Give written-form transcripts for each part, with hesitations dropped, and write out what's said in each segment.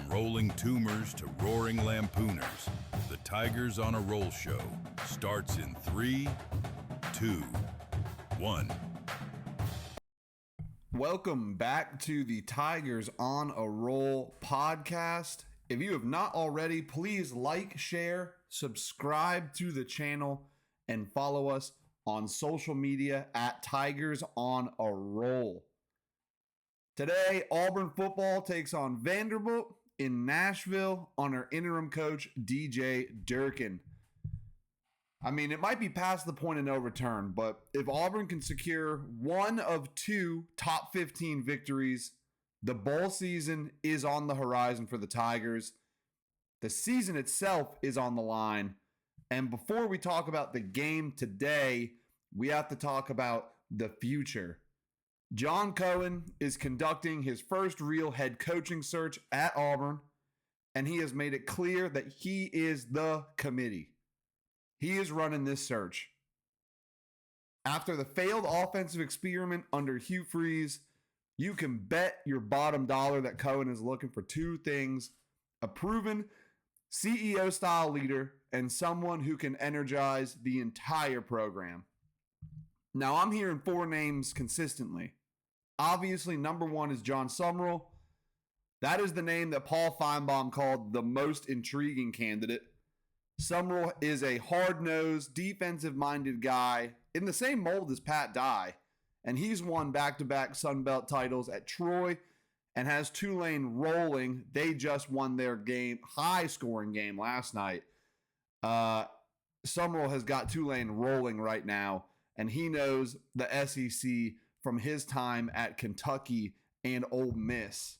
rolling tumors to roaring lampooners, the Tigers on a Roll show starts in 3, 2, 1. Welcome back to the Tigers on a Roll podcast. If you have not already, please like, share, subscribe to the channel, and follow us on social media at Tigers on a Roll. Today, Auburn football takes on Vanderbilt in Nashville under interim coach DJ Durkin. I mean, it might be past the point of no return, but if Auburn can secure one of two top 15 victories, the bowl season is on the horizon for the Tigers. The season itself is on the line. And before we talk about the game today, we have to talk about the future. John Cohen is conducting his first real head coaching search at Auburn, and he has made it clear that he is the committee. He is running this search. After the failed offensive experiment under Hugh Freeze, you can bet your bottom dollar that Cohen is looking for two things: a proven CEO-style leader and someone who can energize the entire program. Now, I'm hearing four names consistently. Obviously, number one is John Sumrall. That is the name that Paul Feinbaum called the most intriguing candidate. Sumrall is a hard-nosed, defensive-minded guy in the same mold as Pat Dye, and he's won back-to-back Sun Belt titles at Troy and has Tulane rolling. They just won their high-scoring game last night. Sumrall has got Tulane rolling right now, and he knows the SEC from his time at Kentucky and Ole Miss.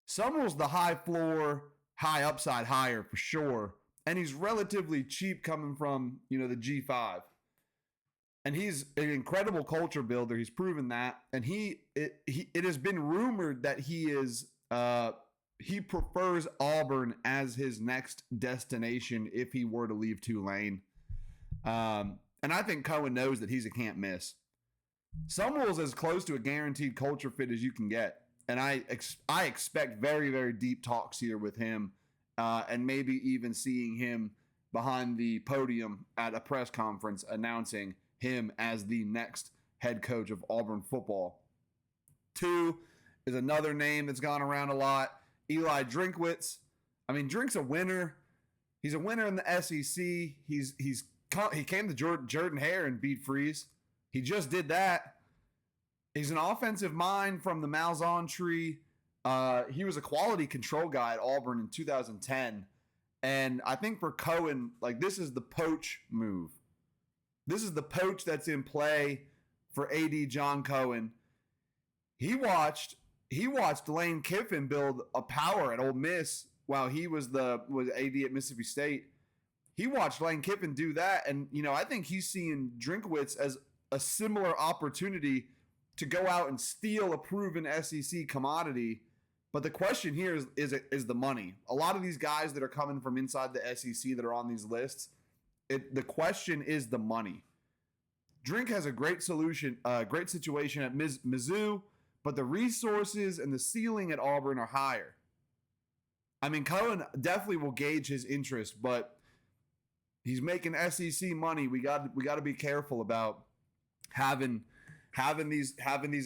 Sumrall's the high floor, high upside hire for sure, and he's relatively cheap coming from, the G5. And he's an incredible culture builder. He's proven that. And it has been rumored that he prefers Auburn as his next destination if he were to leave Tulane. And I think Cohen knows that he's a can't miss. Sumrall's as close to a guaranteed culture fit as you can get. And I expect very, very deep talks here with him, and maybe even seeing him behind the podium at a press conference announcing him as the next head coach of Auburn football. Two is another name that's gone around a lot, Eli Drinkwitz. I mean, Drink's a winner. He's a winner in the SEC. He came to Jordan Hare and beat Freeze. He just did that. He's an offensive mind from the Malzahn tree. He was a quality control guy at Auburn in 2010. And I think for Cohen, this is the poach move. This is the poach that's in play for AD John Cohen. He watched Lane Kiffin build a power at Ole Miss while he was AD at Mississippi State. He watched Lane Kiffin do that, and I think he's seeing Drinkwitz as a similar opportunity to go out and steal a proven SEC commodity. But the question here is the money. A lot of these guys that are coming from inside the SEC that are on these lists, the question is the money. Drink has a great situation at Mizzou, but the resources and the ceiling at Auburn are higher. I mean, Cohen definitely will gauge his interest, but he's making SEC money. We got to be careful about having these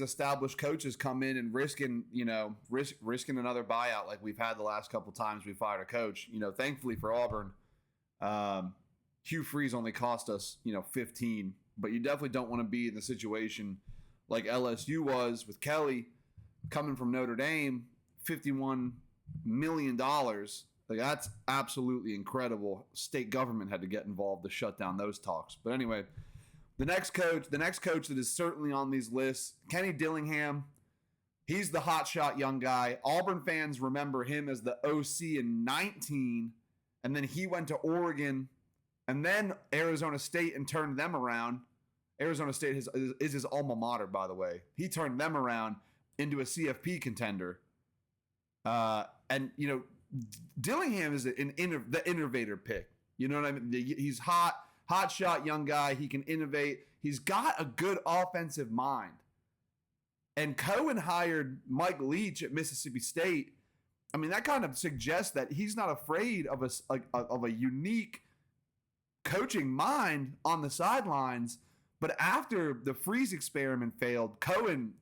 established coaches come in and risking another buyout like we've had the last couple times we fired a coach. Thankfully for Auburn, Hugh Freeze only cost us 15, but you definitely don't want to be in the situation like LSU was with Kelly coming from Notre Dame, $51 million. That's absolutely incredible. State government had to get involved to shut down those talks. But anyway, the next coach that is certainly on these lists, Kenny Dillingham. He's the hotshot young guy. Auburn fans remember him as the OC in 19, and then he went to Oregon and then Arizona State and turned them around. Arizona State is his alma mater, by the way. He turned them around into a CFP contender. Dillingham is the innovator pick. You know what I mean? He's hot shot young guy. He can innovate. He's got a good offensive mind. And Cohen hired Mike Leach at Mississippi State, I mean, that kind of suggests that he's not afraid of a unique coaching mind on the sidelines. But after the Freeze experiment failed, Cohen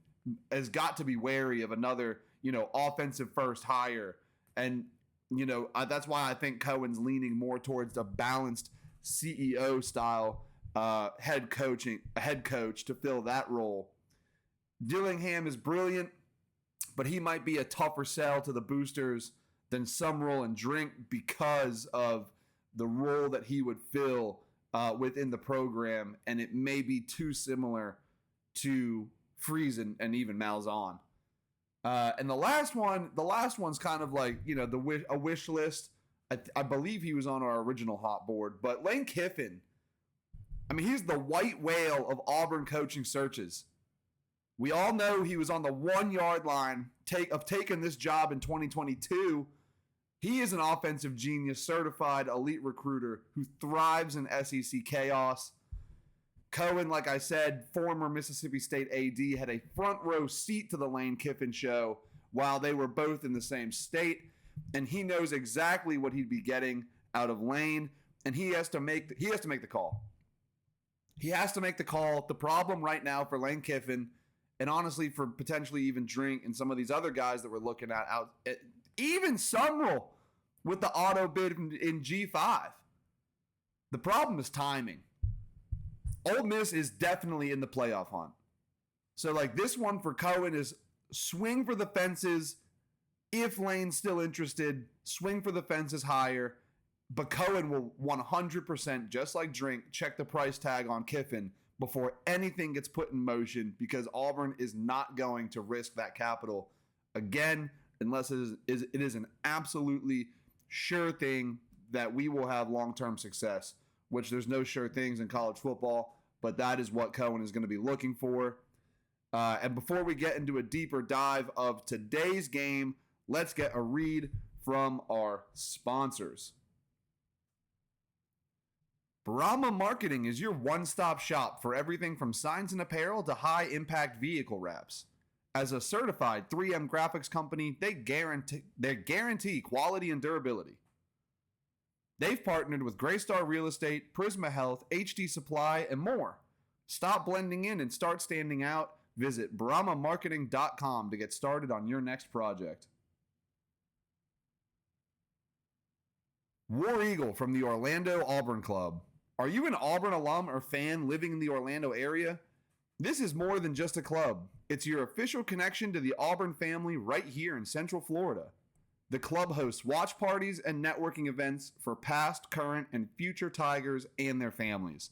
has got to be wary of another, offensive first hire. And, that's why I think Cohen's leaning more towards a balanced CEO style head coach to fill that role. Dillingham is brilliant, but he might be a tougher sell to the boosters than Summerall and Drink because of the role that he would fill within the program, and it may be too similar to Freeze and even Malzahn. And the last one's kind of like, a wish list. I believe he was on our original hot board, but Lane Kiffin, I mean, he's the white whale of Auburn coaching searches. We all know he was on the 1 yard line of taking this job in 2022. He is an offensive genius, certified elite recruiter who thrives in SEC chaos. Cohen, like I said, former Mississippi State AD, had a front row seat to the Lane Kiffin show while they were both in the same state, and he knows exactly what he'd be getting out of Lane, and he has to make the call. He has to make the call. The problem right now for Lane Kiffin, and honestly for potentially even Drink and some of these other guys that we're looking at even Summerall with the auto bid in G5. The problem is timing. Ole Miss is definitely in the playoff hunt. So like this one for Cohen is swing for the fences. If Lane's still interested, swing for the fences higher. But Cohen will 100%, just like Drink, check the price tag on Kiffin before anything gets put in motion, because Auburn is not going to risk that capital again unless it is an absolutely sure thing that we will have long-term success, which there's no sure things in college football, but that is what Cohen is going to be looking for. And before we get into a deeper dive of today's game, let's get a read from our sponsors. Brahma Marketing is your one-stop shop for everything from signs and apparel to high-impact vehicle wraps. As a certified 3M graphics company, they guarantee quality and durability. They've partnered with Graystar Real Estate, Prisma Health, HD Supply, and more. Stop blending in and start standing out. Visit BrahmaMarketing.com to get started on your next project. War Eagle from the Orlando Auburn Club. Are you an Auburn alum or fan living in the Orlando area? This is more than just a club. It's your official connection to the Auburn family right here in Central Florida. The club hosts watch parties and networking events for past, current, and future Tigers and their families.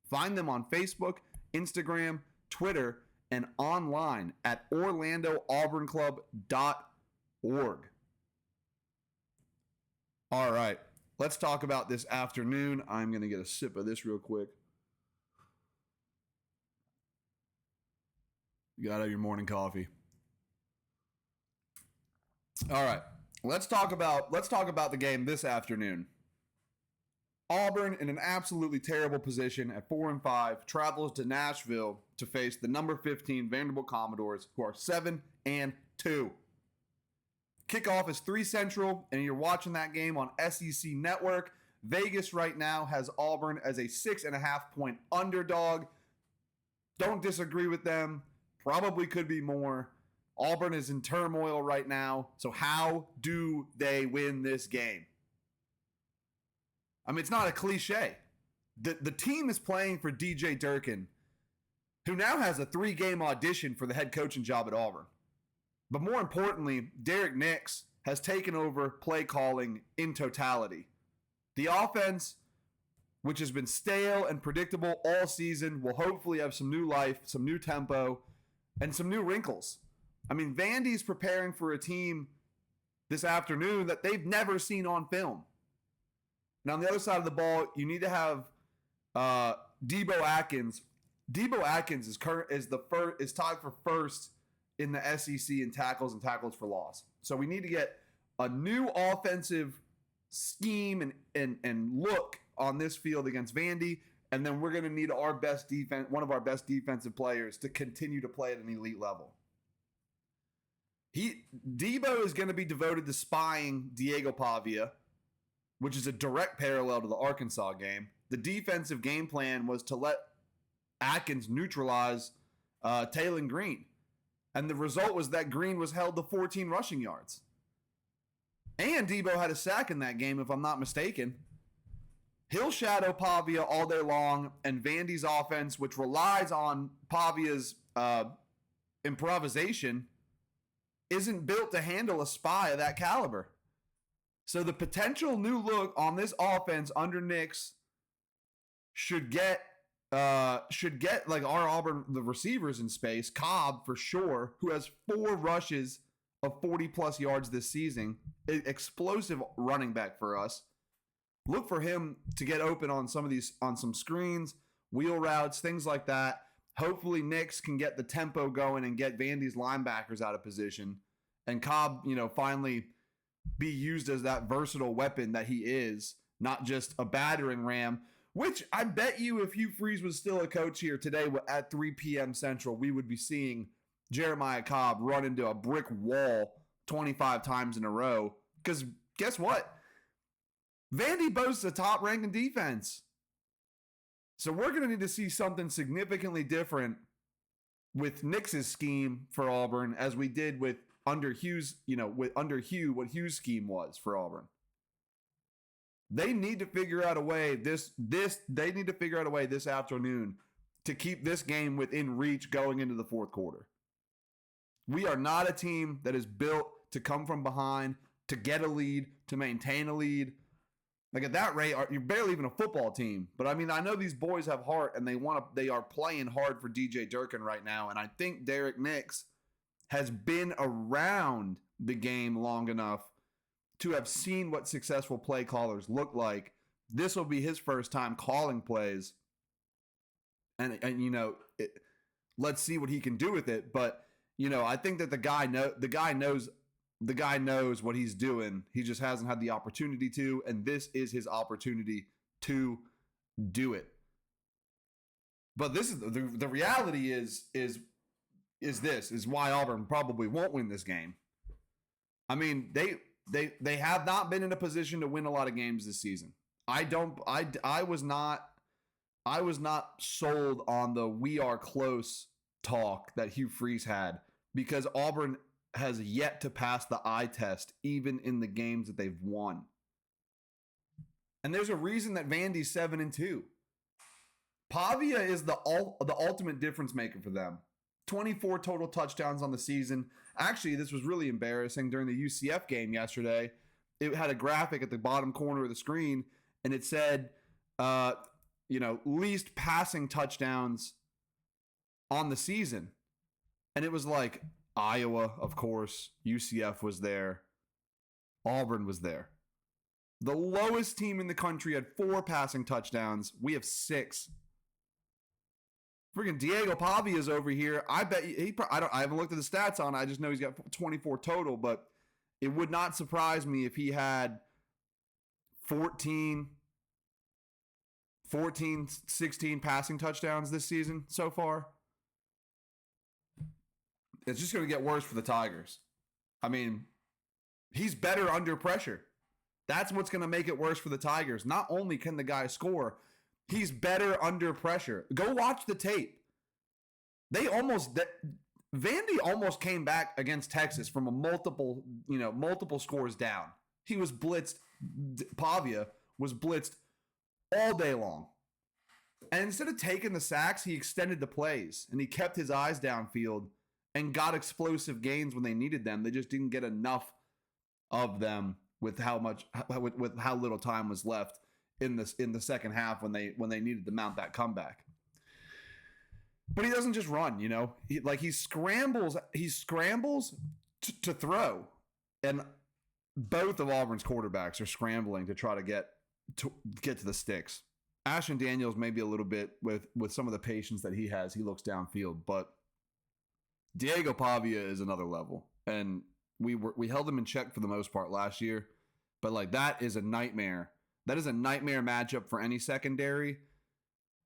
Find them on Facebook, Instagram, Twitter, and online at orlandooburnclub.org. All right, let's talk about this afternoon. I'm going to get a sip of this real quick. You got to have your morning coffee. All right, let's talk about the game this afternoon. Auburn, in an absolutely terrible position at 4-5, travels to Nashville to face the number 15 Vanderbilt Commodores, who are 7-2. Kickoff is 3 Central, and you're watching that game on SEC Network. Vegas right now has Auburn as a 6.5-point underdog. Don't disagree with them. Probably could be more. Auburn is in turmoil right now. So how do they win this game? I mean, it's not a cliche. The team is playing for DJ Durkin, who now has a 3-game audition for the head coaching job at Auburn. But more importantly, Derek Nix has taken over play calling in totality. The offense, which has been stale and predictable all season, will hopefully have some new life, some new tempo, and some new wrinkles. I mean, Vandy's preparing for a team this afternoon that they've never seen on film. Now, on the other side of the ball, you need to have Debo Atkins. Debo Atkins is tied for first in the SEC in tackles and tackles for loss. So we need to get a new offensive scheme and look on this field against Vandy, and then we're going to need one of our best defensive players to continue to play at an elite level. Debo is going to be devoted to spying Diego Pavia, which is a direct parallel to the Arkansas game. The defensive game plan was to let Atkins neutralize Taylon Green. And the result was that Green was held to 14 rushing yards. And Debo had a sack in that game, if I'm not mistaken. He'll shadow Pavia all day long, and Vandy's offense, which relies on Pavia's improvisation, isn't built to handle a spy of that caliber. So the potential new look on this offense under Nix should get like our Auburn, the receivers in space. Cobb, for sure, who has 4 rushes of 40-plus yards this season. Explosive running back for us. Look for him to get open on some screens, wheel routes, things like that. Hopefully Nix can get the tempo going and get Vandy's linebackers out of position. And Cobb, finally be used as that versatile weapon that he is, not just a battering ram. Which I bet you if Hugh Freeze was still a coach here today at 3 p.m. Central, we would be seeing Jeremiah Cobb run into a brick wall 25 times in a row. Because guess what? Vandy boasts a top-ranking defense. So we're going to need to see something significantly different with Nix's scheme for Auburn as we did with under Hugh's, what Hugh's scheme was for Auburn. They need to figure out a way this afternoon to keep this game within reach going into the fourth quarter. We are not a team that is built to come from behind, to get a lead, to maintain a lead. Like at that rate, you're barely even a football team. But I mean, I know these boys have heart and they are playing hard for DJ Durkin right now. And I think Derek Nix has been around the game long enough to have seen what successful play callers look like. This will be his first time calling plays. And let's see what he can do with it. But, I think that the guy knows what he's doing. He just hasn't had the opportunity to, and this is his opportunity to do it. But this is the reality is why Auburn probably won't win this game. I mean, they have not been in a position to win a lot of games this season. I was not sold on the "we are close" talk that Hugh Freeze had, because Auburn has yet to pass the eye test, even in the games that they've won. And there's a reason that Vandy's 7-2. Pavia is the ultimate difference maker for them. 24 total touchdowns on the season. Actually, this was really embarrassing during the UCF game yesterday. It had a graphic at the bottom corner of the screen, and it said, least passing touchdowns on the season. And it was like Iowa, of course, UCF was there, Auburn was there. The lowest team in the country had 4 passing touchdowns. We have 6. Freaking Diego Pavia is over here. I bet I haven't looked at the stats on it. I just know he's got 24 total, but it would not surprise me if he had 14, 16 passing touchdowns this season so far. It's just going to get worse for the Tigers. I mean, he's better under pressure. That's what's going to make it worse for the Tigers. Not only can the guy score, he's better under pressure. Go watch the tape. Vandy almost came back against Texas from a multiple scores down. He was blitzed. Pavia was blitzed all day long. And instead of taking the sacks, he extended the plays and he kept his eyes downfield and got explosive gains when they needed them. They just didn't get enough of them with how little time was left in the second half when they needed to mount that comeback. But he doesn't just run, he scrambles. He scrambles to throw, and both of Auburn's quarterbacks are scrambling to try to get to the sticks. Ashton Daniels maybe a little bit with some of the patience that he has. He looks downfield, but Diego Pavia is another level, and we held him in check for the most part last year, but that is a nightmare. That is a nightmare matchup for any secondary,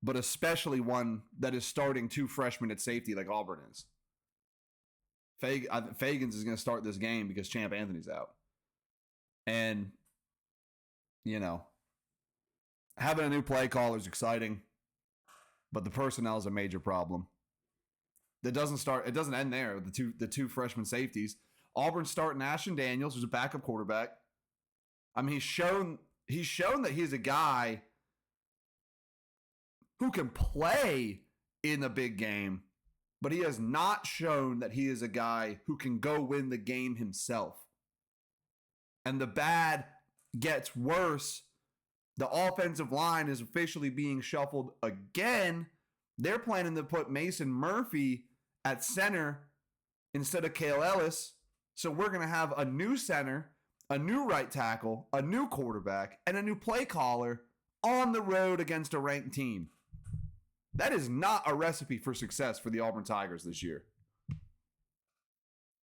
but especially one that is starting 2 freshmen at safety like Auburn is. Fagans is going to start this game because Champ Anthony's out. And, having a new play caller is exciting, but the personnel is a major problem. It doesn't end there. The two freshman safeties. Auburn starting Ashton Daniels, who's a backup quarterback. I mean, he's shown that he's a guy who can play in a big game, but he has not shown that he is a guy who can go win the game himself. And the bad gets worse. The offensive line is officially being shuffled again. They're planning to put Mason Murphy at center instead of Cale Ellis. So we're going to have a new center, a new right tackle, a new quarterback, and a new play caller on the road against a ranked team. That is not a recipe for success for the Auburn Tigers this year.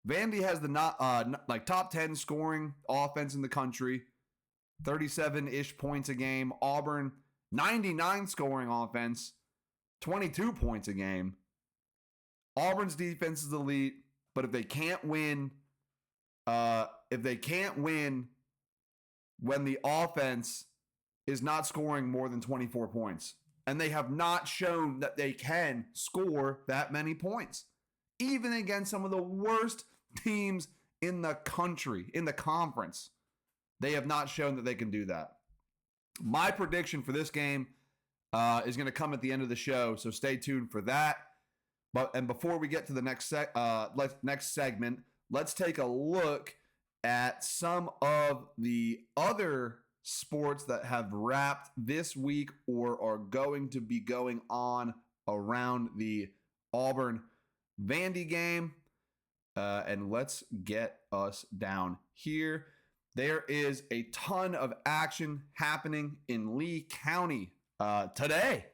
Vandy has the top 10 scoring offense in the country, 37-ish points a game. Auburn, 99 scoring offense, 22 points a game. Auburn's defense is elite, but if they can't win when the offense is not scoring more than 24 points, and they have not shown that they can score that many points, even against some of the worst teams in the country, in the conference, they have not shown that they can do that. My prediction for this game is going to come at the end of the show, so stay tuned for that. And before we get to the next segment, let's take a look at some of the other sports that have wrapped this week or are going to be going on around the Auburn Vandy game. And let's get us down here. There is a ton of action happening in Lee County today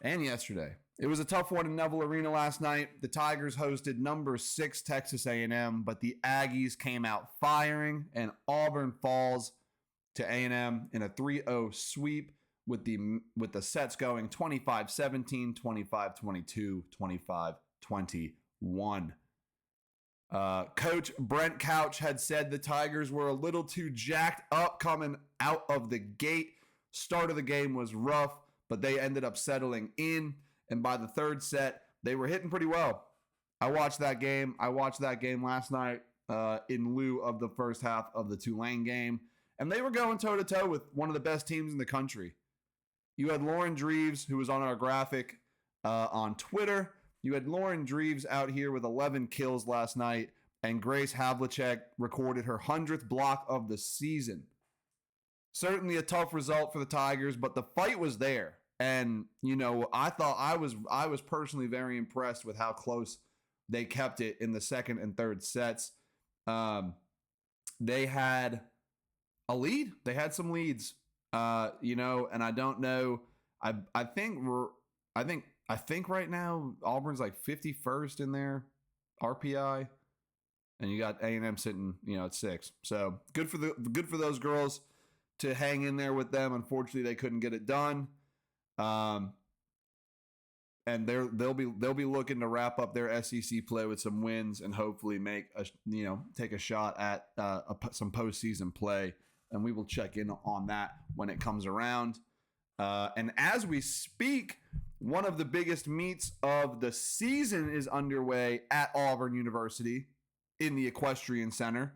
and yesterday. It was a tough one in Neville Arena last night. The Tigers hosted number 6 Texas A&M, but the Aggies came out firing, and Auburn falls to A&M in a 3-0 sweep with the sets going 25-17, 25-22, 25-21. Coach Brent Couch had said the Tigers were a little too jacked up coming out of the gate. Start of the game was rough, but they ended up settling in. And by the third set, they were hitting pretty well. I watched that game last night in lieu of the first half of the Tulane game. And they were going toe-to-toe with one of the best teams in the country. You had Lauren Dreves, who was on our graphic on Twitter. You had Lauren Dreves out here with 11 kills last night. And Grace Havlicek recorded her 100th block of the season. Certainly a tough result for the Tigers, but the fight was there. And, I thought I was personally very impressed with how close they kept it in the second and third sets. They had a lead. They had some leads, and I don't know. I think right now Auburn's like 51st in their RPI, and you got A&M sitting, at 6. So good for those girls to hang in there with them. Unfortunately, they couldn't get it done. And they'll be looking to wrap up their SEC play with some wins and hopefully take a shot at some postseason play. And we will check in on that when it comes around. And as we speak, one of the biggest meets of the season is underway at Auburn University in the Equestrian Center.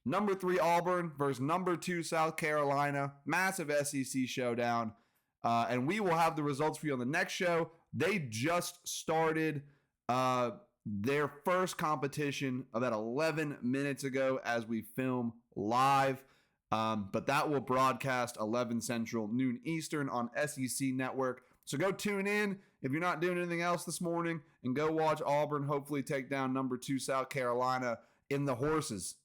Number 3 Auburn versus number 2 South Carolina. Massive SEC showdown. And we will have the results for you on the next show. They just started their first competition about 11 minutes ago as we film live. But that will broadcast 11 Central, noon Eastern on SEC Network. So go tune in if you're not doing anything else this morning and go watch Auburn hopefully take down number 2 South Carolina in the horses.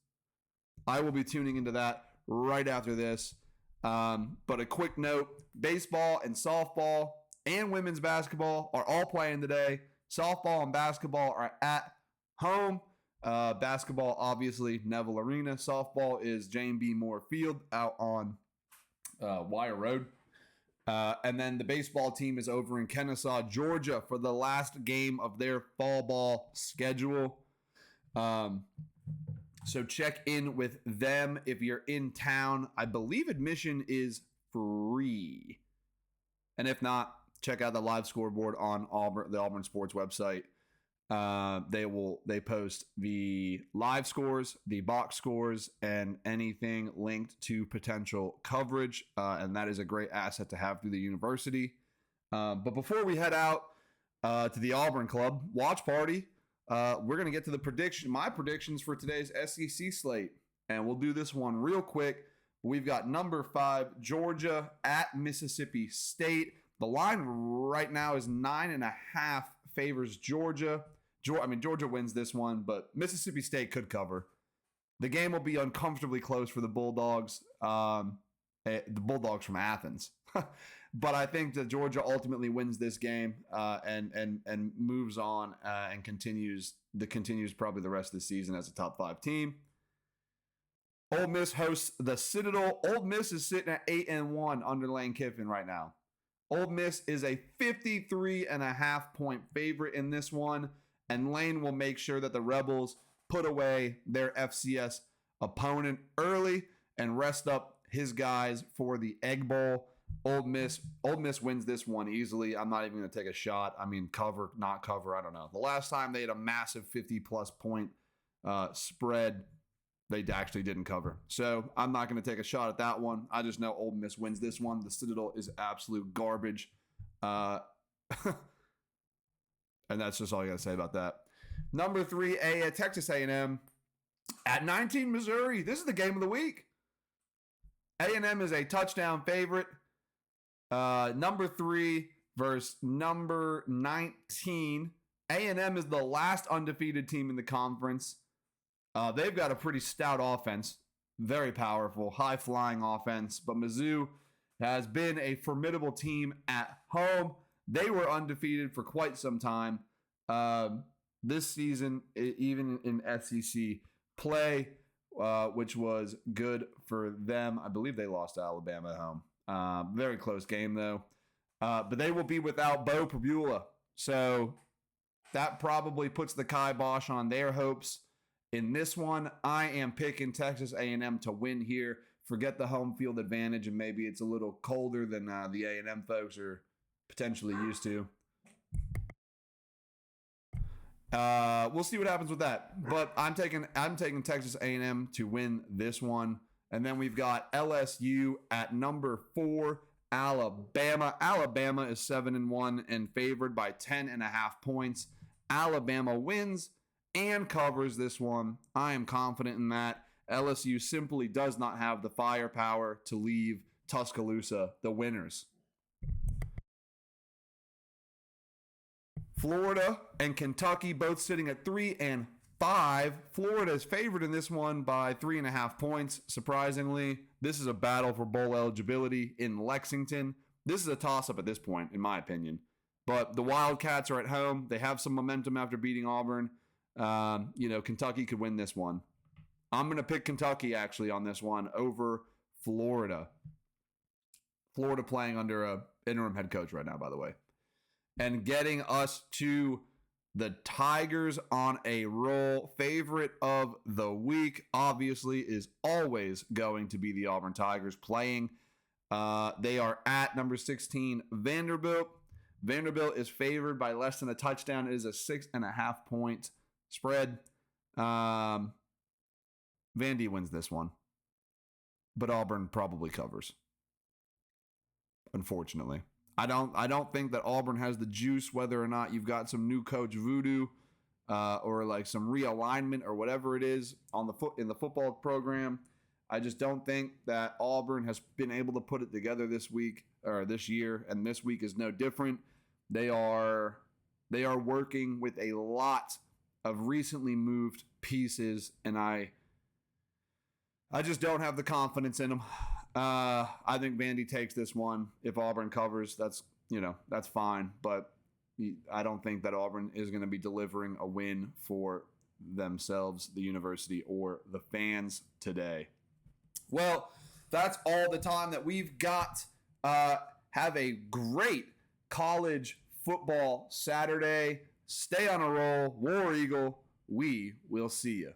I will be tuning into that right after this. But a quick note, baseball and softball and women's basketball are all playing today. Softball and basketball are at home. Basketball, obviously, Neville Arena. Softball is Jane B. Moore Field out on Wire Road. And then the baseball team is over in Kennesaw, Georgia for the last game of their fall ball schedule. So check in with them if you're in town. I believe admission is free. And if not, check out the live scoreboard on the Auburn Sports website. They post the live scores, the box scores, and anything linked to potential coverage. And that is a great asset to have through the university. But before we head out to the Auburn Club watch party, we're going to get to my predictions for today's SEC slate. And we'll do this one real quick. We've got number 5, Georgia at Mississippi State. The line right now is 9.5 favors Georgia. Georgia wins this one, but Mississippi State could cover. The game will be uncomfortably close for the Bulldogs. The Bulldogs from Athens. But I think that Georgia ultimately wins this game and moves on and continues probably the rest of the season as a top 5 team. Ole Miss hosts the Citadel. Ole Miss is sitting at 8-1 under Lane Kiffin right now. Ole Miss is a 53.5 point favorite in this one, and Lane will make sure that the Rebels put away their FCS opponent early and rest up his guys for the Egg Bowl. Ole Miss wins this one easily. I'm not even going to take a shot. I mean, cover, not cover, I don't know. The last time they had a massive 50-plus point spread, they actually didn't cover. So I'm not going to take a shot at that one. I just know Ole Miss wins this one. The Citadel is absolute garbage. And that's just all I got to say about that. Number 3, Texas A&M at 19, Missouri. This is the game of the week. A&M is a touchdown favorite. Number 3 versus number 19. A&M is the last undefeated team in the conference. They've got a pretty stout offense, very powerful, high-flying offense. But Mizzou has been a formidable team at home. They were undefeated for quite some time. This season, even in SEC play, which was good for them. I believe they lost to Alabama at home. Very close game, though. But they will be without Bo Pribula. So that probably puts the kibosh on their hopes. In this one, I am picking Texas A&M to win here. Forget the home field advantage, and maybe it's a little colder than the A&M folks are potentially used to. We'll see what happens with that. But I'm taking Texas A&M to win this one. And then we've got LSU at number 4, Alabama. Alabama is 7-1 and favored by 10.5 points. Alabama wins and covers this one. I am confident in that. LSU simply does not have the firepower to leave Tuscaloosa the winners. Florida and Kentucky both sitting at 3 and 5. Florida is favored in this one by 3.5 points. Surprisingly, this is a battle for bowl eligibility in Lexington. This is a toss-up at this point, in my opinion. But the Wildcats are at home. They have some momentum after beating Auburn. Kentucky could win this one. I'm going to pick Kentucky, actually, on this one over Florida. Florida playing under an interim head coach right now, by the way. And getting us to the Tigers on a roll. Favorite of the week, obviously, is always going to be the Auburn Tigers playing. They are at number 16, Vanderbilt. Vanderbilt is favored by less than a touchdown. It is a 6.5 point spread. Vandy wins this one, but Auburn probably covers. Unfortunately, I don't think that Auburn has the juice, whether or not you've got some new coach voodoo, or like some realignment or whatever it is in the football program. I just don't think that Auburn has been able to put it together this week or this year, and this week is no different. They are working with a lot of recently moved pieces, and I just don't have the confidence in them. I think Vandy takes this one. If Auburn covers, that's fine. But I don't think that Auburn is going to be delivering a win for themselves, the university, or the fans today. Well, that's all the time that we've got. Have a great college football Saturday. Stay on a roll. War Eagle, we will see you.